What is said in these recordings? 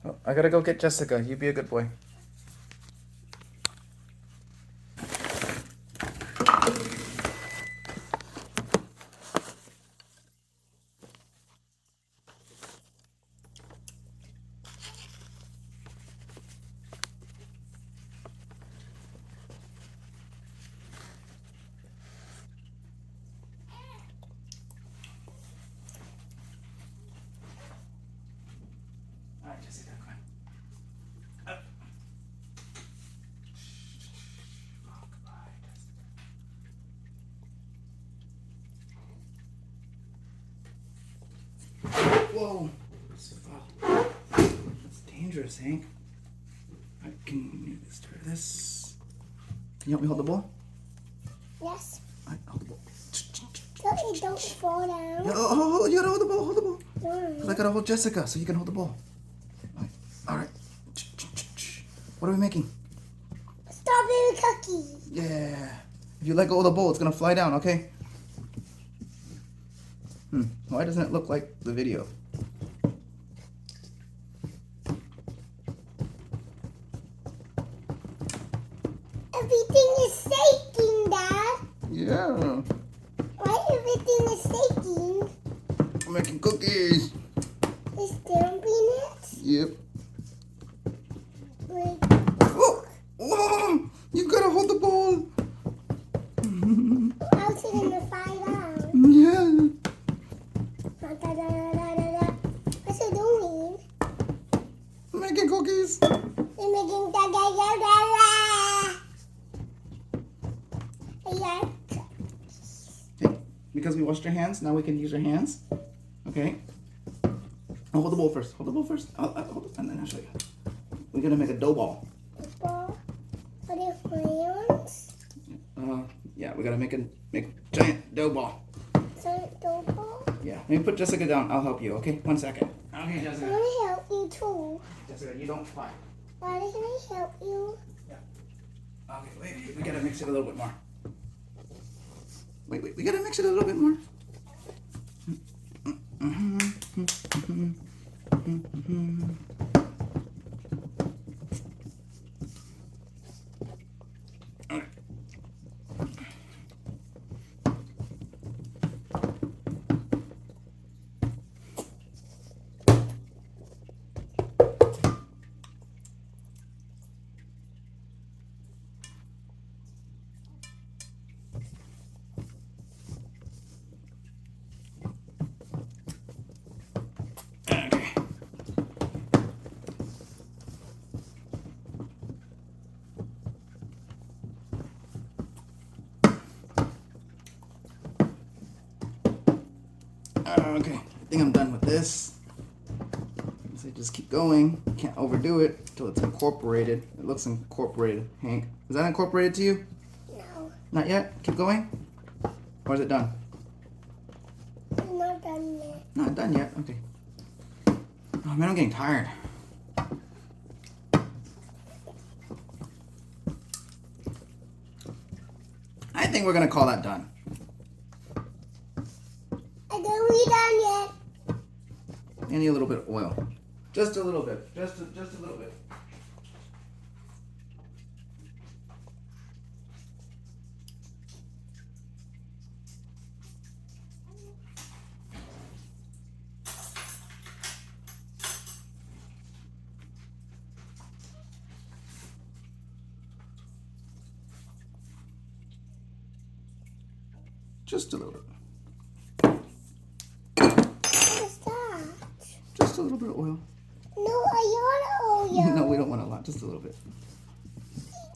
Oh, I gotta go get Jessica. You be a good boy. All right, Jessica, come on. Up. Oh, goodbye, Jessica. Whoa. That's dangerous, Hank. I can start this. Can you help me hold the ball? Yes. All right, hold the ball. So it don't fall down. Oh, you gotta hold the ball, hold the ball. No. 'Cause I gotta hold Jessica so you can hold the ball. All right. What are we making? Strawberry cookie. Yeah. If you let go of the bowl, it's gonna fly down, okay? Why doesn't it look like the video? Everything is shaking, Dad. Yeah. Why everything is shaking? I'm making cookies. Is there peanuts? Yep. Like, Oh, whoa! You gotta hold the ball. else it's gonna fall down. Yeah. What's it doing? I'm making cookies. They're making da. Yeah. Okay. Because we washed our hands, now we can use our hands. Okay. Oh, hold the bowl first. Hold the bowl first. Hold it, and then I'll show you. We're gonna make a dough ball. Ball. Are they crayons? Yeah, we gotta make a giant dough ball. So dough ball? Yeah. Let me put Jessica down. I'll help you. Okay. 1 second. Okay, I Jessica. want to help you too. Jessica, you don't fly. Daddy, can I help you? Okay, wait. We gotta mix it a little bit more. Wait. We gotta mix it a little bit more. Alright. Okay. Okay, I think I'm done with this. So just keep going. Can't overdo it until it's incorporated. It looks incorporated. Hank, is that incorporated to you? No, Not yet? Keep going? Or is it done? it's not done yet. Not done yet? Okay. Oh man, I'm getting tired. I think we're gonna call that done. I think we done yet. I need a little bit of oil. Just a little bit. Just a little bit. Just a little bit. What is that? Just a little bit of oil. No, I want Oreo. No, we don't want a lot. Just a little bit.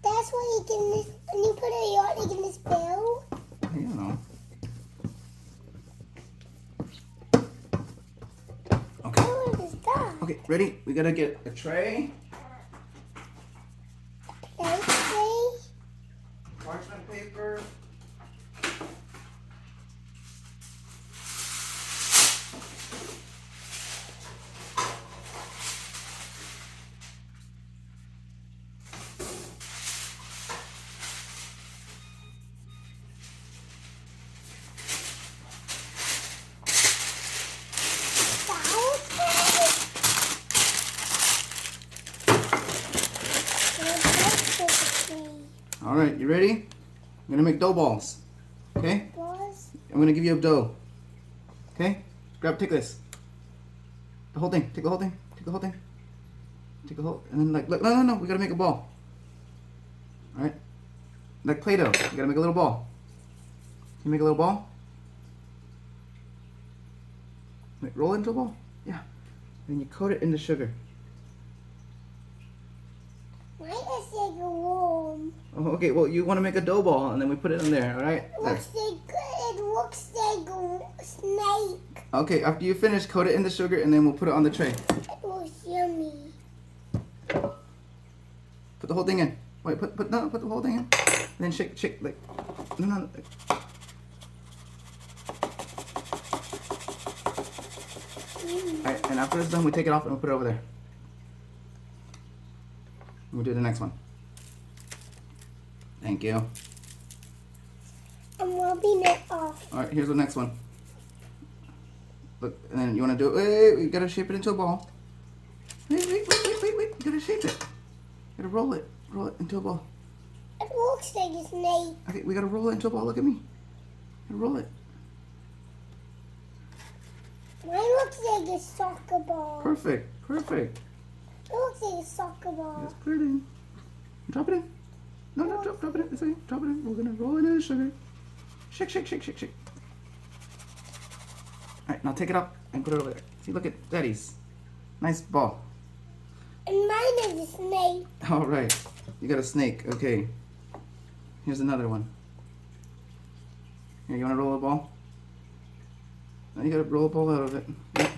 That's why you can. When you put a yacht, you can spill. I don't know. Okay. What is that? Okay, ready? We gotta get a tray, Okay. parchment paper. right, you ready? I'm gonna make dough balls. Okay? Balls. I'm gonna give you a dough. Okay? Take this. The whole thing. Take the whole thing. Take the whole thing. Take the whole, and then like, look, no. We gotta make a ball. All right? Like Play-Doh. You gotta make a little ball. Can you make a little ball? Wait, roll it into a ball. Yeah. And you coat it in the sugar. Why is it warm? Oh, okay. Well, you want to make a dough ball, and then we put it in there. All right. There. It looks like a snake. Okay. After you finish, coat it in the sugar, and then we'll put it on the tray. It looks yummy. Put the whole thing in. Wait. Put the whole thing in. And then shake like. No. Alright, and after it's done, we take it off and we'll put it over there. We'll do the next one. Thank you. I'm rubbing it off. Alright, here's the next one. Look, and then you want to do it. Wait, you gotta shape it into a ball. Wait. You gotta shape it. You gotta roll it. Roll it into a ball. It looks like a snake. Okay, we gotta roll it into a ball. Look at me. Roll it. Mine looks like a soccer ball. Perfect. It looks like a soccer ball. Let's put it in. Drop it in. No, drop it in. This way. Drop it in. We're gonna roll it in the sugar. Shake. Alright, now take it up and put it over there. See, look at Daddy's. Nice ball. And mine is a snake. Alright. You got a snake. Okay. Here's another one. Here, you wanna roll a ball? Now you gotta roll a ball out of it. Yep.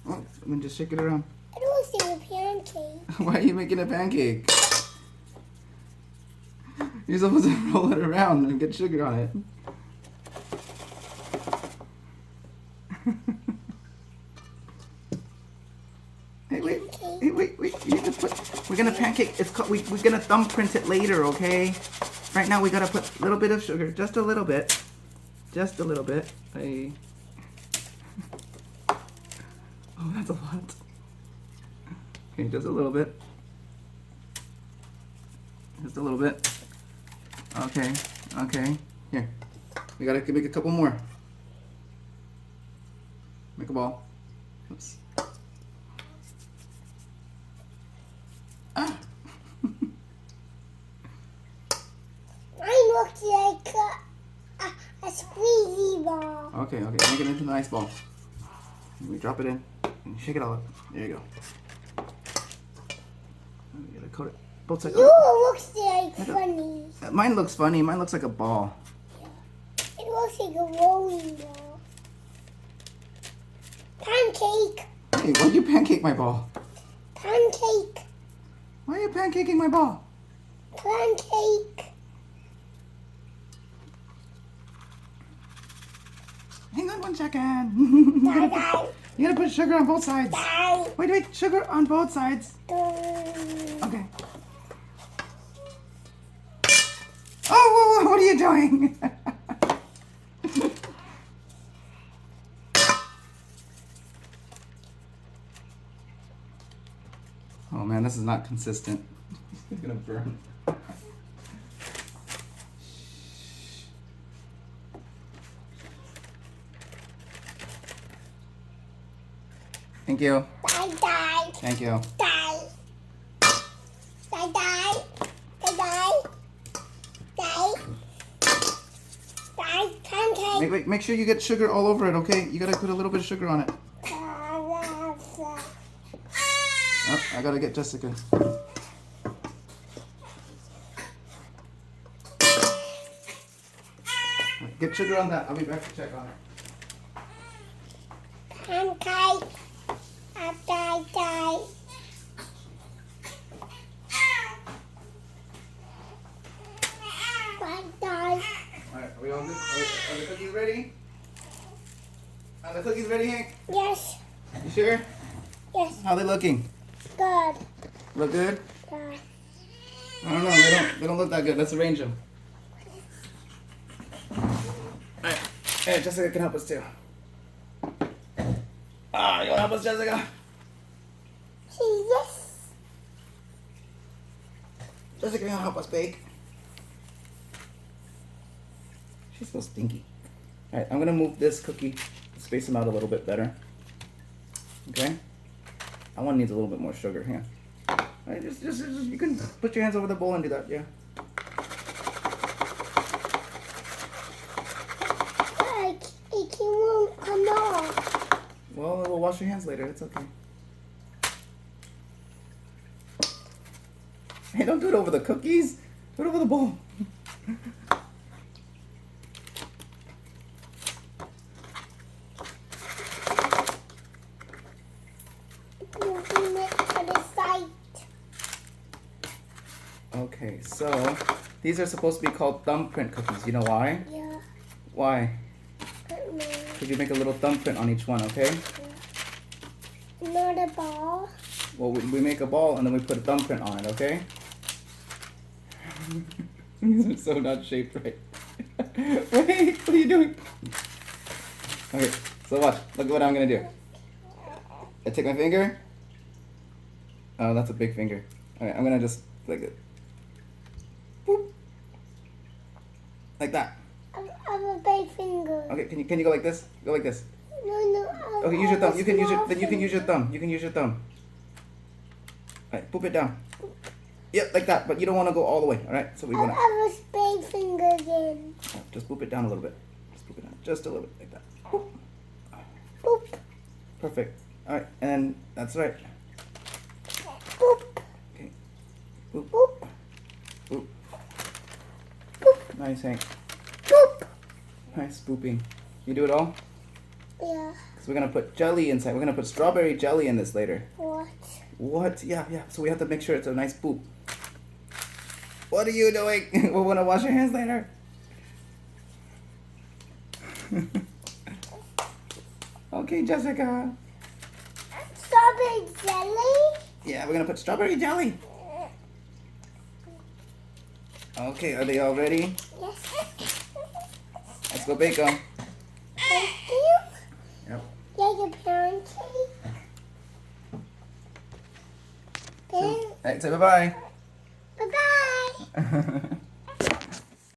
Oh, and then just shake it around. It looks like a pancake. Why are you making a pancake? You're supposed to roll it around and get sugar on it. Hey, wait. You need to put. We're gonna pancake. It's called. We're gonna thumbprint it later, okay? Right now we gotta put a little bit of sugar, just a little bit, Hey. Oh, that's a lot. Okay, just a little bit. Just a little bit. Okay. Here. We gotta make a couple more. Make a ball. Oops. Ah. Mine looks like a squeezy ball. Okay. Make it into a nice ball. We drop it in and shake it all up. There you go. You gotta coat it both sides. Yours looks like funny. Mine looks funny. Mine looks like a ball. It looks like a rolling ball. Pancake. Hey, why'd you pancake my ball? Pancake. Why are you pancaking my ball? Pancake. Hang on 1 second. Die. You gotta put sugar on both sides. Die. Wait, sugar on both sides. Die. Okay. Oh, whoa, what are you doing? Oh man, this is not consistent. It's gonna burn. Thank you. Die. Thank you. Die. Die. Pancake. Wait, make sure you get sugar all over it, okay? You gotta put a little bit of sugar on it. Oh, I gotta get Jessica. Get sugar on that. I'll be back to check on it. Pancake. Die. Die. Alright, are we all good? Are the cookies ready? Are the cookies ready, Hank? Yes. You sure? Yes. How are they looking? Good. Look good? Good. I don't know. They don't look that good. Let's arrange them. Alright. Hey, Jessica can help us too. Ah, you wanna help us, Jessica? Yes. Jessica, you wanna help us bake? She's so stinky. Alright, I'm gonna move this cookie, space them out a little bit better. Okay? That one needs a little bit more sugar. Hang on. Alright, just, you can put your hands over the bowl and do that, yeah. It won't come off. Well, we'll wash your hands later. It's okay. Hey, don't do it over the cookies. Do it over the bowl. Moving it to the side. Okay, so these are supposed to be called thumbprint cookies. You know why? Yeah. Why? I don't know. Because you make a little thumbprint on each one, okay? Not a ball. Well, we make a ball and then we put a thumbprint on it, okay? These are so not shaped right. Wait, what are you doing? Okay, so watch. Look at what I'm gonna do. I take my finger. Oh, that's a big finger. Alright, I'm gonna just like it. Boop. Like that. I have a big finger. Okay, can you go like this? Go like this. No. Okay, use your thumb. You can use your then you can use your thumb. You can use your thumb. Alright, poop it down. Yep, like that, but you don't want to go all the way, alright? So we I wanna have a big finger again. just poop it down a little bit. Just poop it down. Just a little bit, like that. Boop. Boop. Perfect. Alright, and that's right. Boop. Okay. Boop. Boop. Boop. Boop. Nice, Hank. Boop. Nice booping. You do it all? Yeah. Because we're gonna put jelly inside. We're gonna put strawberry jelly in this later. What? What? Yeah. So we have to make sure it's a nice boop. What are you doing? We're gonna wash your hands later. Okay, Jessica. Strawberry jelly? Yeah, we're gonna put strawberry jelly. Okay, are they all ready? Yes. Let's go bake them. Thank you. Yep. Yeah, your parents. Then, Alright, say bye-bye. bye-bye.